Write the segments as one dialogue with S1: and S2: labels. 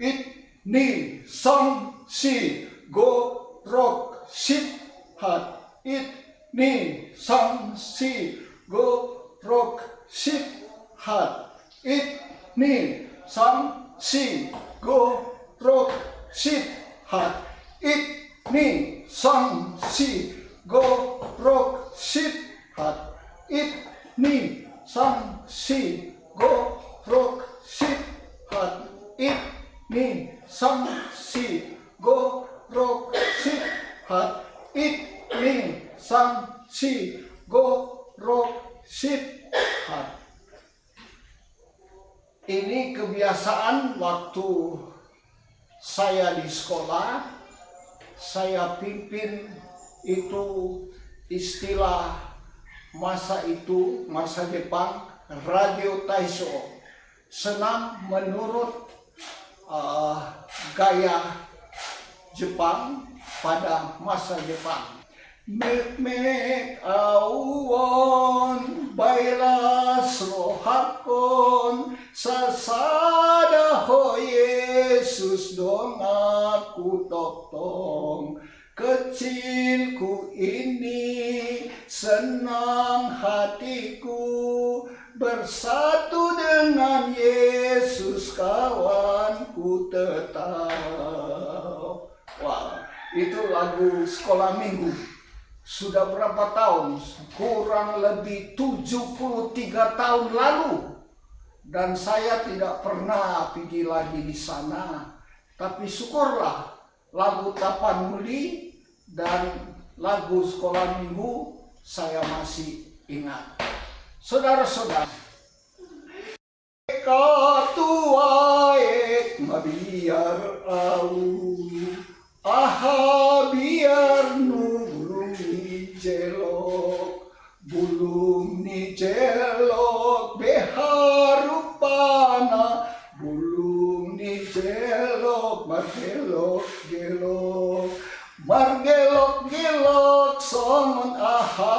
S1: it, ni, sang, si, go, rok, sit, hat, it, ni, sang, si, go, rok, sit, hat, it, ni, sang, si, go, rok, sit, hat, it, ni, sang, si, go, rok, sit, hat, it, ni, sang, si, go, rok, sit, hat, it, ni, sang, si, go, rok, sit, hat, it, ni, sang, si, go, rok, sit, hat. Ini kebiasaan waktu saya di sekolah, saya pimpin itu istilah masa itu, masa Jepang, radio Taisho. Senam menurut gaya Jepang pada masa Jepang. Mek awon bailas rohakon sasada ho Yesus dong aku totong. Kecilku ini senang hatiku bersatu dengan Yesus kawanku tetap. Wah, itu lagu sekolah minggu. Sudah berapa tahun? Kurang lebih 73 tahun lalu. Dan saya tidak pernah pergi lagi di sana. Tapi syukurlah lagu Tapanuli dan lagu sekolah minggu saya masih ingat. Saudara-saudara, katuaek mabiar au aha biar nu bulung ni jelok, bulung ni jelok beharupana, bulung ni jelok margelok gelok, margelok gelok somon aha,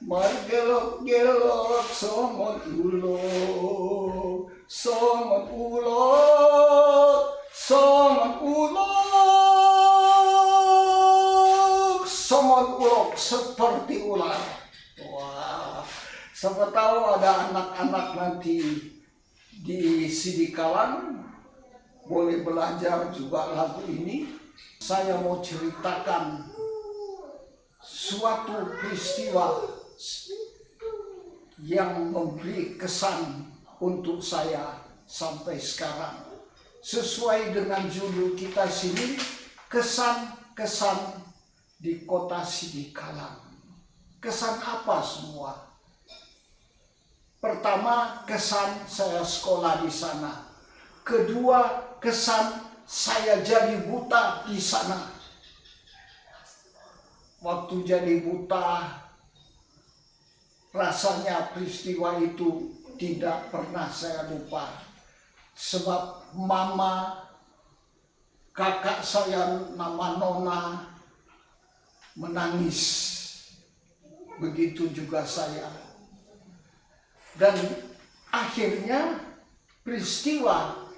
S1: margelok gelok somon ulok, somon ulok. Somon ulok seperti ular. Wah, siapa tahu ada anak-anak nanti di Sidikalang boleh belajar juga lagu ini. Saya mau ceritakan suatu peristiwa yang memberi kesan untuk saya sampai sekarang. Sesuai dengan judul kita sini, kesan-kesan di kota Sidikalang. Kesan apa semua? Pertama, kesan saya sekolah di sana. Kedua, kesan saya jadi buta di sana. Waktu jadi buta, rasanya peristiwa itu tidak pernah saya lupa. Sebab mama, kakak saya nama Nona menangis. Begitu juga saya. Dan akhirnya peristiwa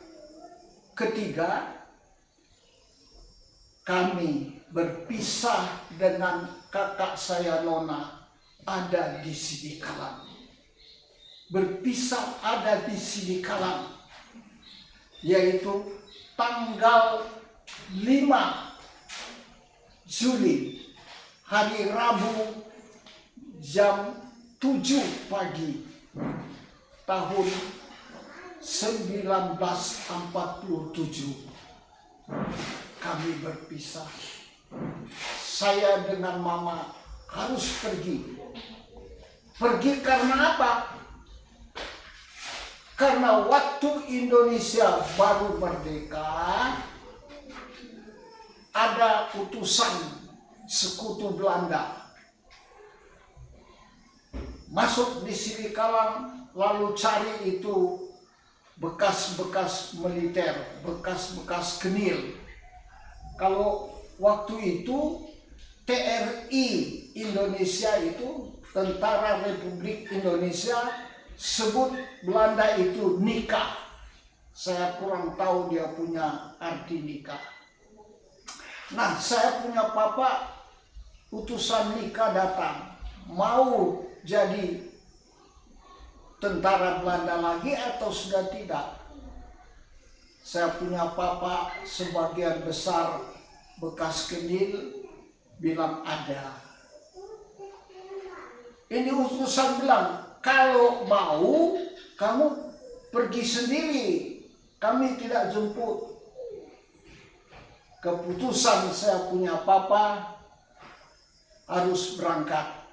S1: ketiga, kami berpisah dengan kakak saya Nona ada di Sidikalang. Berpisah ada di Sidikalang. Yaitu tanggal 5 Juli, hari Rabu jam 7 pagi tahun 1947 kami berpisah. Saya dengan mama harus pergi. Pergi karena apa? Karena waktu Indonesia baru merdeka, ada utusan sekutu Belanda masuk di Sidikalang, lalu cari itu bekas-bekas militer, bekas-bekas kenil. Kalau waktu itu TRI Indonesia itu, Tentara Republik Indonesia, sebut Belanda itu Nika. Saya kurang tahu dia punya arti nikah. Nah, saya punya papa, utusan nikah datang, mau jadi tentara Belanda lagi atau sudah tidak. Saya punya papa sebagian besar bekas kendil bilang ada. Ini utusan bilang, kalau mau kamu pergi sendiri, kami tidak jemput. Keputusan saya punya papa harus berangkat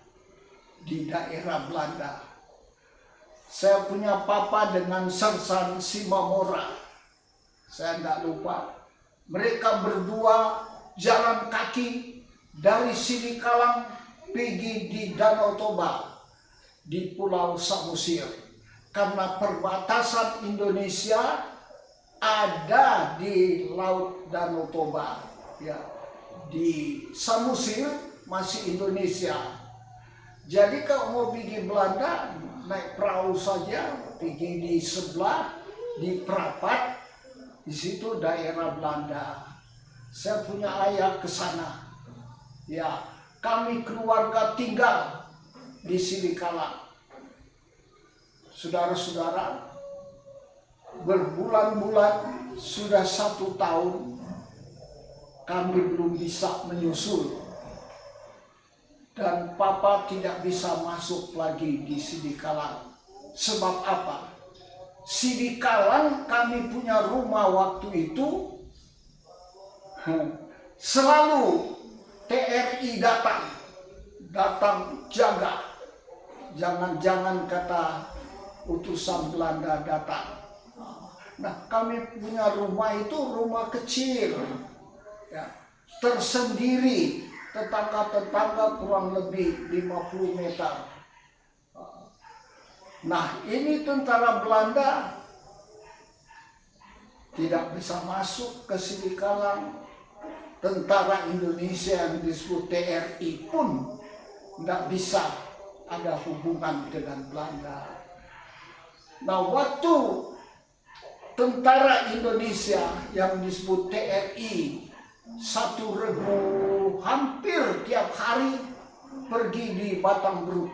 S1: di daerah Belanda. Saya punya papa dengan Sersan Simamora. Saya tidak lupa. Mereka berdua jalan kaki dari Sidikalang pergi di Danau Toba di Pulau Samosir. Karena perbatasan Indonesia ada di Laut Danau Toba, ya, di Samosir masih Indonesia. Jadi kalau mau pergi Belanda naik perahu saja, pergi di sebelah di Prapat, di situ daerah Belanda. Saya punya ayah ke sana. Ya, kami keluarga tinggal di Sidikalang. Saudara-saudara, berbulan-bulan, sudah 1 tahun kami belum bisa menyusul. Dan papa tidak bisa masuk lagi di Sidikalang. Sebab apa? Sidikalang kami punya rumah waktu itu, selalu TRI datang jaga. Jangan-jangan kata utusan Belanda datang. Nah, kami punya rumah itu rumah kecil, ya, tersendiri, tetangga-tetangga kurang lebih 50 meter. Nah, ini tentara Belanda tidak bisa masuk ke Sidikalang. Tentara Indonesia yang disebut TRI pun tidak bisa ada hubungan dengan Belanda. Nah, waktu tentara Indonesia yang disebut TRI 1 regu hampir tiap hari pergi di Batangbruk,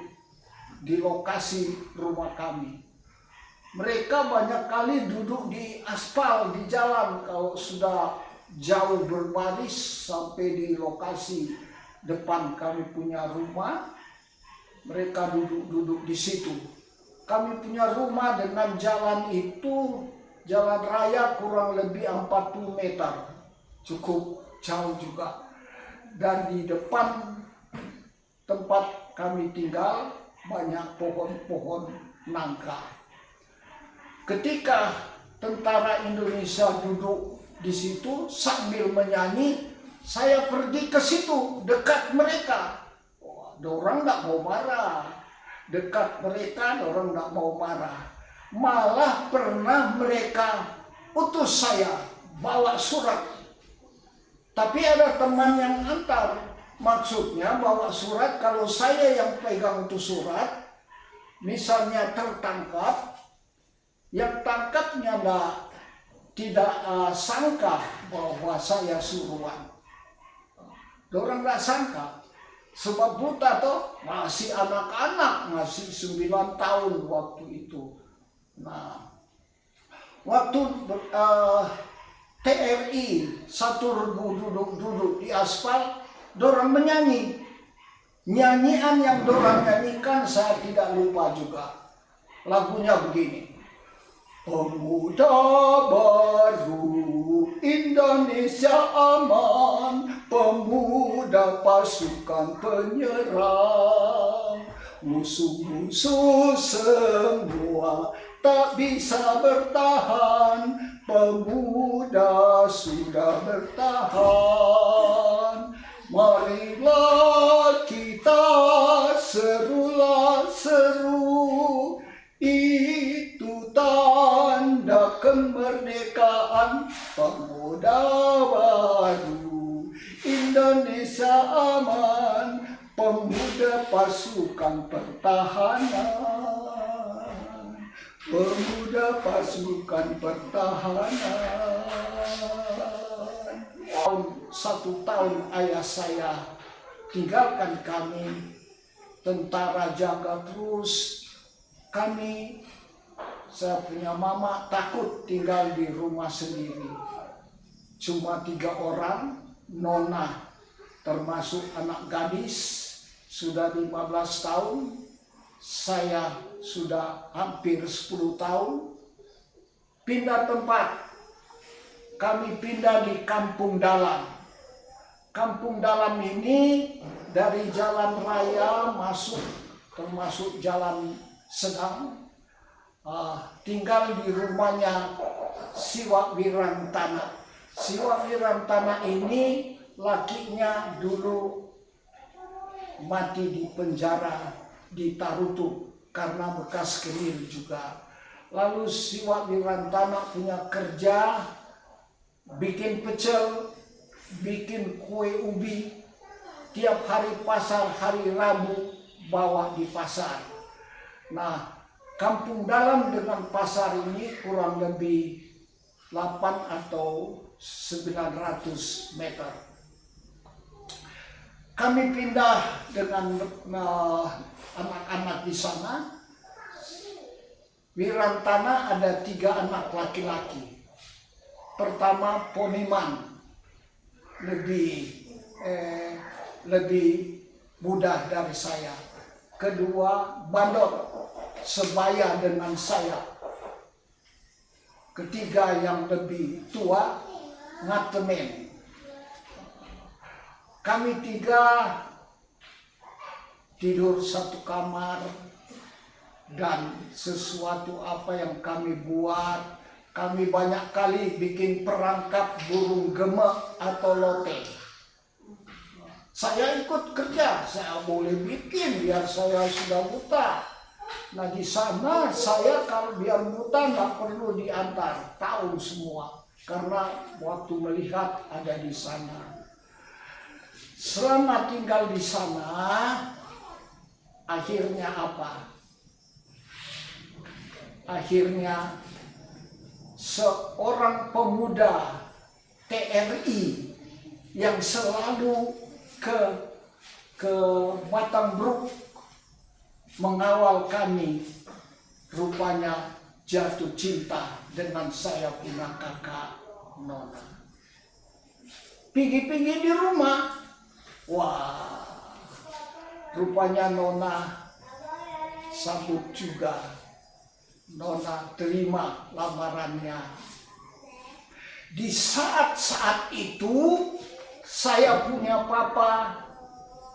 S1: di lokasi rumah kami. Mereka banyak kali duduk di aspal di jalan kalau sudah jauh berbaris sampai di lokasi depan kami punya rumah. Mereka duduk-duduk di situ. Kami punya rumah dengan jalan itu, jalan raya kurang lebih 40 meter. Cukup jauh juga. Dan di depan tempat kami tinggal banyak pohon-pohon nangka. Ketika tentara Indonesia duduk di situ sambil menyanyi, saya pergi ke situ dekat mereka. Dorang tidak mau marah. Dekat mereka, dorang tidak mau marah. Malah pernah mereka utus saya bawa surat. Tapi ada teman yang antar. Maksudnya bawa surat, kalau saya yang pegang itu surat, misalnya tertangkap, yang tangkapnya tidak sangka bahwa saya suruhan. Dorang tidak sangka. Sebab buta toh, masih anak-anak, masih 9 tahun waktu itu. Nah, waktu TRI 1 regu duduk di aspal, dorang menyanyi. Nyanyian yang dorang nyanyikan saya tidak lupa juga. Lagunya begini. Pemuda baru Indonesia aman, pemuda pasukan penyerang, musuh-musuh semua tak bisa bertahan, pemuda sudah bertahan. Marilah kita serulah seru, itu tanda kemerdekaan pemuda baru. Indonesia aman, pemuda pasukan pertahanan. pemuda pasukan pertahanan. Satu tahun ayah saya tinggalkan kami, tentara jaga terus. Saya punya mama takut tinggal di rumah sendiri. Cuma 3 orang, nona termasuk anak gadis sudah 15 tahun. Saya sudah hampir 10 tahun. Pindah tempat. Kami pindah di Kampung Dalam. Kampung Dalam ini dari jalan raya masuk, termasuk jalan sedang. Tinggal di rumahnya Siwak Wirantana. Siwak Wirantana ini lakinya dulu mati di penjara di Tarutu karena bekas keril juga. Lalu Siwak Wirantana punya kerja, bikin pecel, bikin kue ubi. Tiap hari pasar, hari Rabu bawa di pasar. Nah, Kampung Dalam dengan pasar ini kurang lebih 8 atau 900 meter. Kami pindah dengan anak-anak di sana. Wirantana ada 3 anak laki-laki. Pertama Poniman, lebih muda dari saya. Kedua Bandot, sebaya dengan saya. Ketiga yang lebih tua, Ngatemen. Kami 3 tidur satu kamar, dan sesuatu apa yang kami buat, kami banyak kali bikin perangkap burung gemek atau lote. Saya ikut kerja, saya boleh bikin biar saya sudah buta. Nah di sana saya kalau biar buta nggak perlu diantar, tahu semua karena waktu melihat ada di sana. Selama tinggal di sana, akhirnya apa? Akhirnya seorang pemuda TRI yang selalu ke Batangbrook mengawal kami, rupanya jatuh cinta dengan saya punya kakak nona. Pergi-pergi di rumah, wah, rupanya nona sambut juga. Nona terima lamarannya. Di saat-saat itu saya punya papa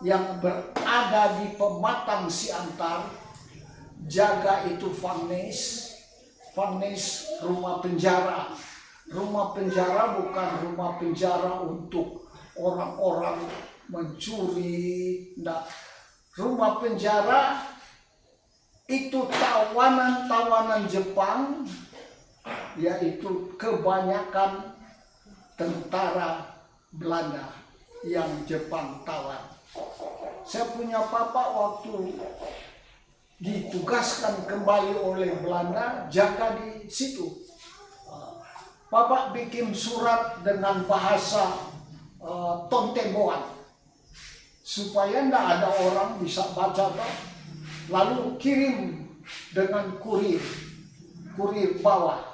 S1: yang berada di Pematang Siantar, jaga itu Farnes rumah penjara. Rumah penjara bukan rumah penjara untuk orang-orang mencuri, enggak. Rumah penjara itu tawanan-tawanan Jepang, yaitu kebanyakan tentara Belanda yang Jepang tawan. Saya punya papa waktu ditugaskan kembali oleh Belanda jaga di situ. Papa bikin surat dengan bahasa Tontemboan supaya tidak ada orang bisa baca. Lalu kirim dengan kurir bawah.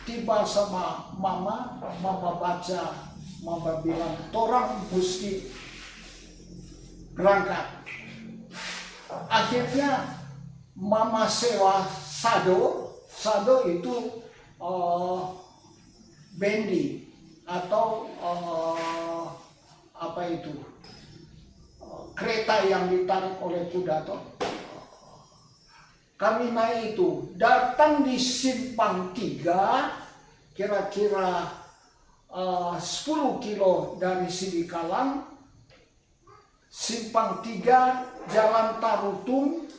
S1: Tiba sama mama baca, mama bilang, torang mesti berangkat. Akhirnya mama sewa sado itu bendi atau apa itu? Kereta yang ditarik oleh kuda toh. Kami naik itu, datang di Simpang 3, kira-kira 10 kilo dari Sidikalang. Simpang 3, Jalan Tarutung,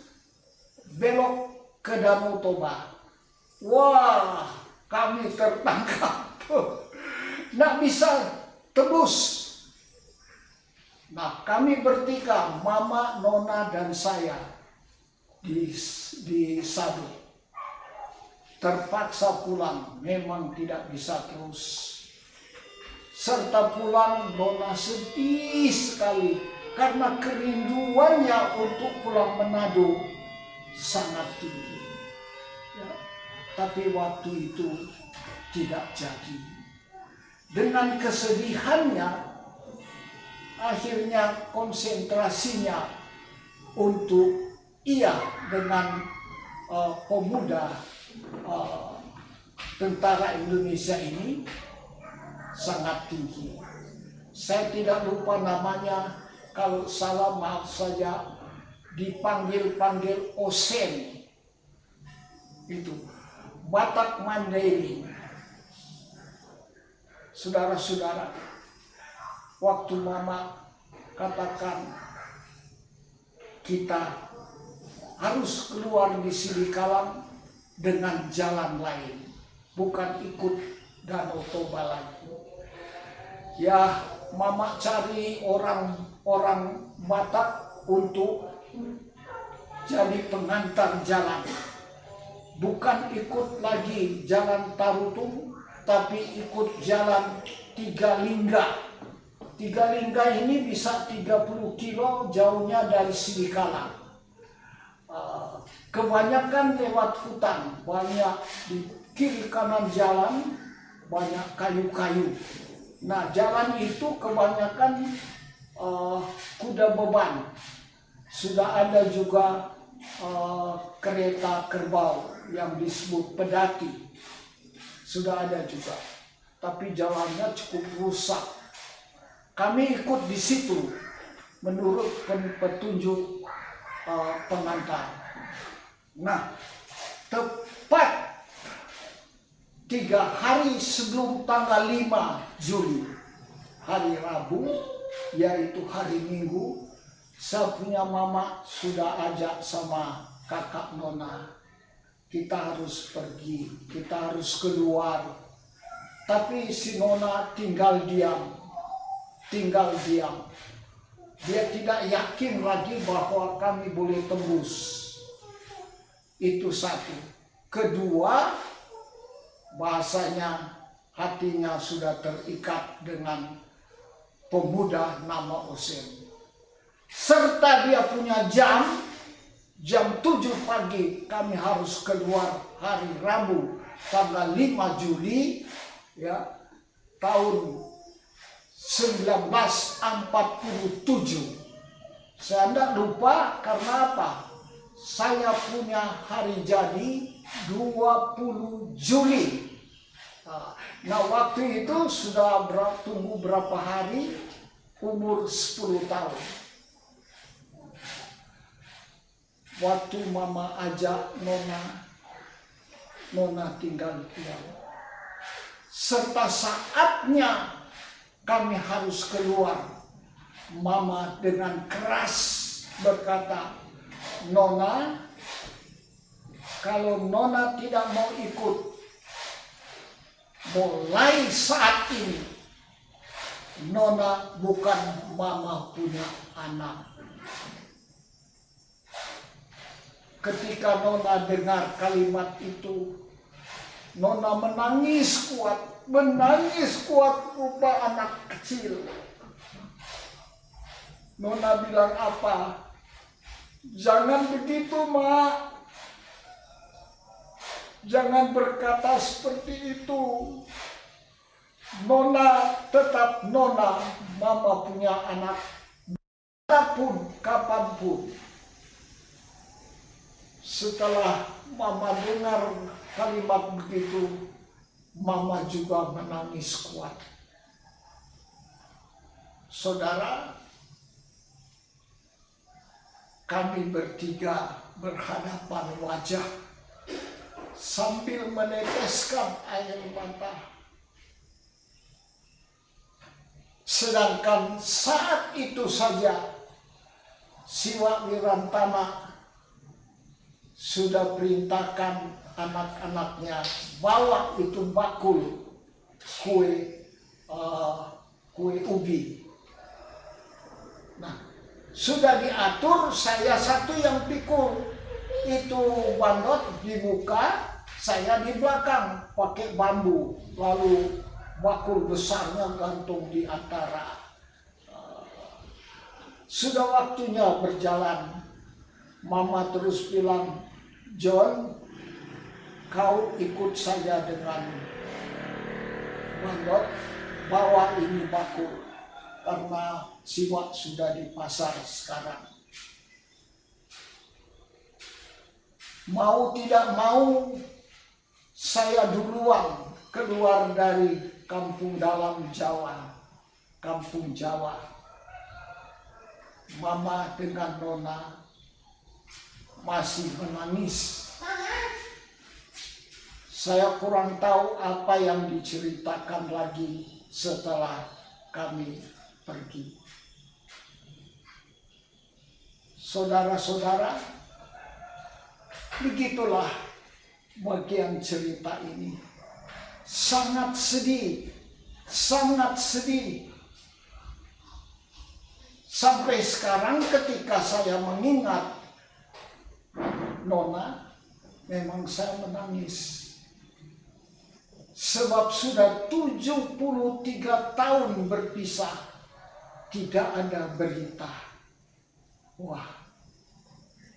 S1: belok ke Danau Toba. Wah, kami tertangkap. Nggak bisa tebus. Nah, kami bertiga, mama, nona, dan saya di sadu. terpaksa pulang, memang tidak bisa terus. Serta pulang, Nona sedih sekali karena kerinduannya untuk pulang Manado sangat tinggi. Ya, tapi waktu itu tidak jadi. Dengan kesedihannya, akhirnya konsentrasinya untuk ia dengan pemuda tentara Indonesia ini sangat tinggi. Saya tidak lupa namanya, kalau salah maaf saja, dipanggil-panggil Osen. Itu Batak Mandailing. Saudara-saudara, waktu Mama katakan kita harus keluar di Sidikalang dengan jalan lain, bukan ikut Danau Toba lagi. Ya, Mama cari orang-orang Batak untuk jadi pengantar jalan. Bukan ikut lagi jalan Tarutung, tapi ikut jalan Tiga Lingga. Tiga Lingga ini bisa 30 kilo jauhnya dari Sidikalang. Kebanyakan lewat hutan, banyak di kiri kanan jalan, banyak kayu-kayu. Nah, jalan itu kebanyakan kuda beban. Sudah ada juga kereta kerbau yang disebut pedati. Sudah ada juga. Tapi jalannya cukup rusak. Kami ikut di situ menurut petunjuk pengantar. Nah, tepat 3 hari sebelum tanggal 5 Juli, hari Rabu, yaitu hari Minggu, saya punya Mama sudah ajak sama kakak Nona. Kita harus pergi, kita harus keluar. Tapi si Nona tinggal diam. Dia tidak yakin lagi bahwa kami boleh tembus. Itu satu. Kedua, bahasanya hatinya sudah terikat dengan pemuda nama Osen. Serta dia punya jam 7 pagi kami harus keluar hari Rabu tanggal 5 Juli ya, tahun 1947. Saya tidak lupa karena apa? Saya punya hari jadi 20 Juli. Nah, waktu itu sudah tunggu berapa hari, umur 10 tahun. Waktu Mama ajak Nona tinggal diam. Serta saatnya kami harus keluar, Mama dengan keras berkata, Nona, kalau Nona tidak mau ikut, mulai saat ini Nona bukan Mama punya anak. Ketika Nona dengar kalimat itu, Nona menangis kuat rupa anak kecil. Nona bilang apa? Jangan begitu, Mak. Jangan berkata seperti itu. Nona tetap Nona, Mama punya anak. Apapun, kapanpun. Setelah Mama dengar kalimat begitu, Mama juga menangis kuat. Saudara, kami bertiga berhadapan wajah sambil meneteskan air mata. Sedangkan saat itu saja Siwa Wirantama sudah perintahkan anak-anaknya bawa itu bakul kue ubi. Nah, sudah diatur, saya satu yang pikul itu bandot dibuka, Saya di belakang pakai bambu, lalu bakul besarnya gantung di antara. Sudah waktunya berjalan. Mama terus bilang, John, kau ikut saya dengan Mandot, bawa ini bakul. Karena siwak sudah di pasar sekarang. Mau tidak mau, saya duluan keluar dari kampung dalam Jawa, kampung Jawa. Mama dengan Nona masih menangis. Saya kurang tahu apa yang diceritakan lagi setelah kami pergi. Saudara-saudara, begitulah bagian cerita ini. Sangat sedih, sangat sedih. Sampai sekarang ketika saya mengingat Nona, memang saya menangis. Sebab sudah 73 tahun berpisah, tidak ada berita. Wah,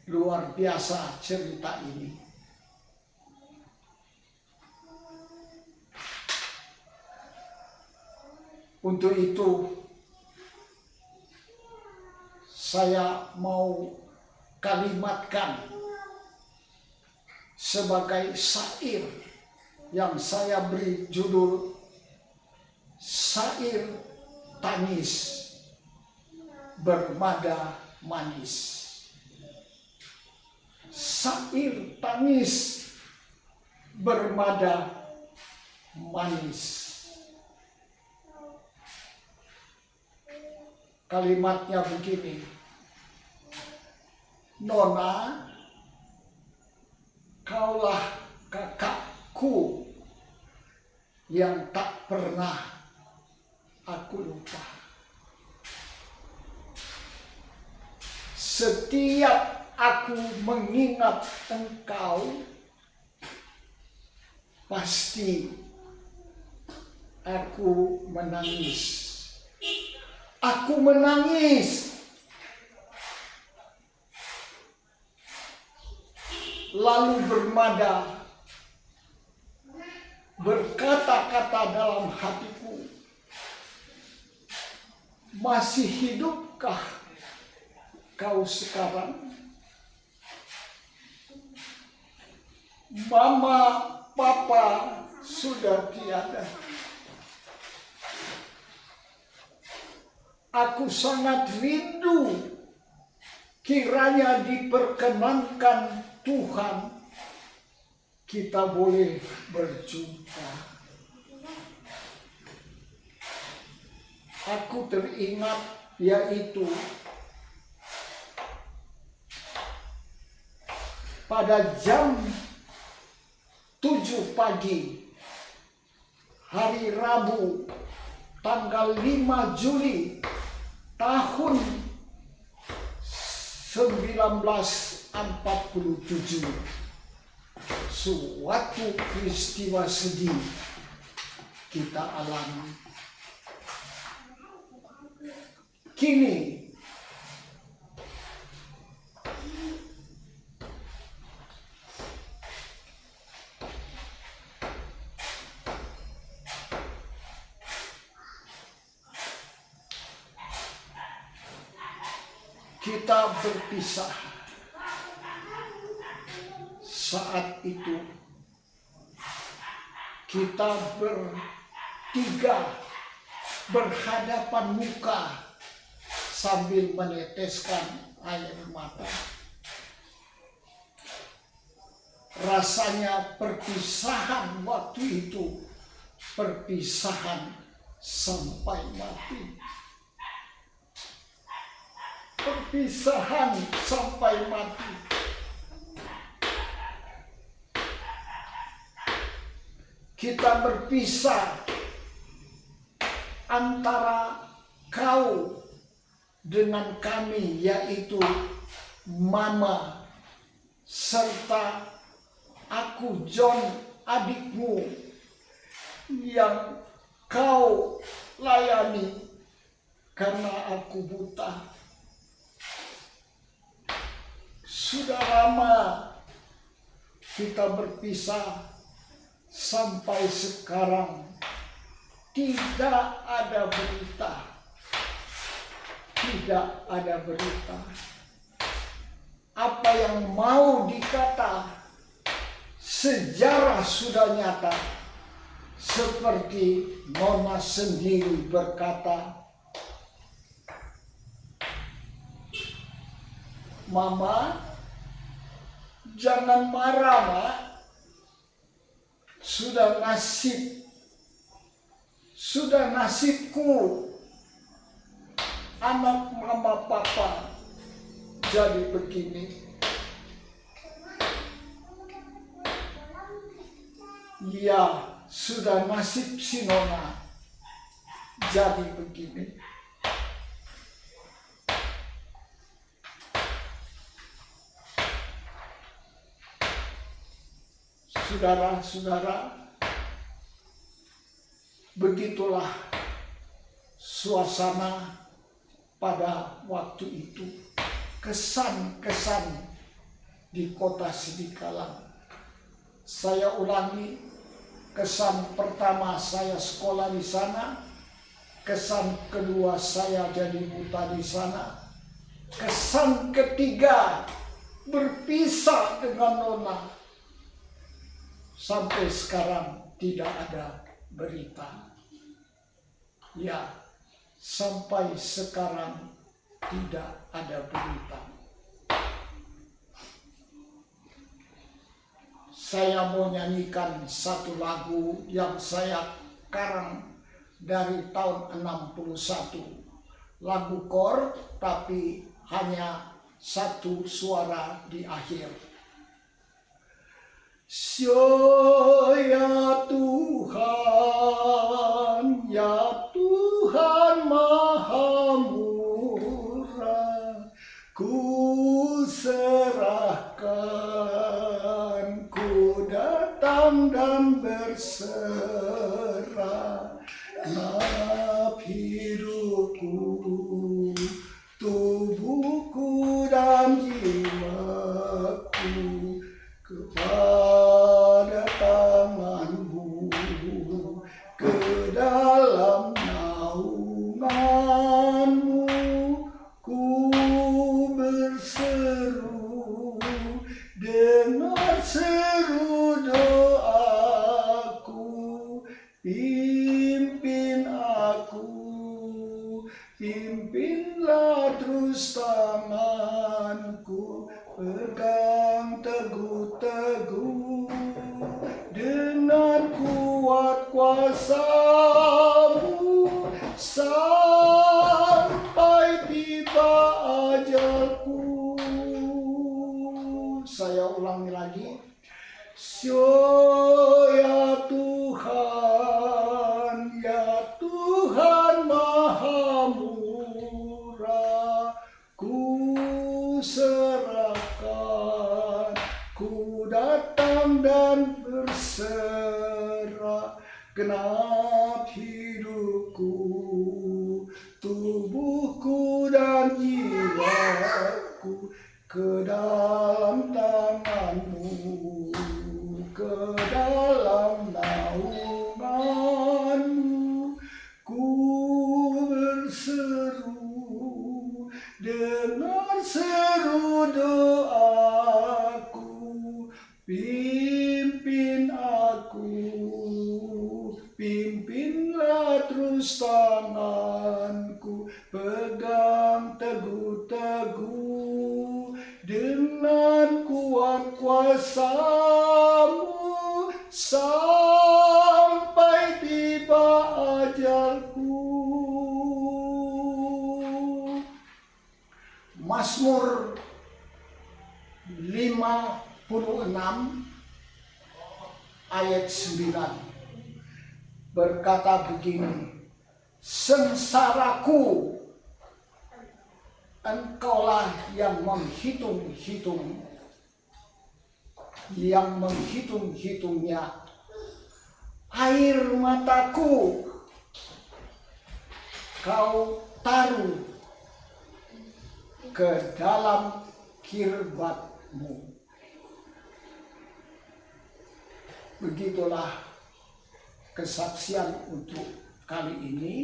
S1: luar biasa cerita ini. Untuk itu, saya mau kalimatkan sebagai syair yang saya beri judul Syair Tangis Bermada Manis. Syair tangis bermada manis. Kalimatnya begini. Nona, kaulah kakakku yang tak pernah aku lupa. Setiap aku mengingat engkau, pasti aku menangis. Aku menangis. Lalu bermada, berkata-kata dalam hatiku, masih hidupkah kau sekarang? Mama, papa sudah tiada. Aku sangat rindu, kiranya diperkenankan Tuhan kita boleh berjumpa. Aku teringat yaitu pada jam 7 pagi hari Rabu tanggal 5 Juli tahun 1947, suatu peristiwa sedih kita alami. Kini kita berpisah. Saat itu kita bertiga berhadapan muka sambil meneteskan air mata. Rasanya perpisahan waktu itu, perpisahan sampai mati. Perpisahan sampai mati. Kita berpisah antara kau dengan kami, yaitu mama serta aku John adikmu yang kau layani karena aku buta. Sudah lama kita berpisah, sampai sekarang tidak ada berita. Tidak ada berita. Apa yang mau dikata, sejarah sudah nyata. Seperti Nona sendiri berkata, Mama, jangan marah, Mak. Sudah nasibku anak mama papa jadi begini. Ya, sudah nasib si Nona jadi begini. Saudara-saudara, begitulah suasana pada waktu itu. Kesan-kesan di kota Sidikalang. Saya ulangi, kesan pertama saya sekolah di sana, kesan kedua saya jadi buta di sana, kesan ketiga berpisah dengan Nona. Sampai sekarang tidak ada berita. Ya, sampai sekarang tidak ada berita. Saya mau nyanyikan satu lagu yang saya karang dari tahun 61. Lagu kor, tapi hanya satu suara di akhir. Ya Tuhan Maha Murah, ku serahkan, ku datang dan berserah, naf hidupku, tubuhku dan jiwaku kepada tanganmu, ke dalam naunganmu ku berseru, dengar seru doaku, pimpinlah terus tanganku, pegang teguh-teguh dengan kuat kuasa-Mu sampai tiba ajalku. Saya ulangi lagi. Ya Tuhan Maha Murah, ku serahkan, ku datang dan berserah, genap hidupku, tubuhku dan jiwaku ke dalam tangan-Mu, ke dalam naungan-Mu ku berseru, dengar seru doaku, pimpinlah terus tanganku, pegang teguh-teguh dengan kuat kuasa-Mu sampai tiba ajalku. Mazmur 56 ayat 9 berkata begini, sengsaraku Engkaulah yang menghitung-hitung, yang menghitung-hitungnya. Air mataku kau taruh ke dalam kirbatmu. Begitulah kesaksian untuk kali ini.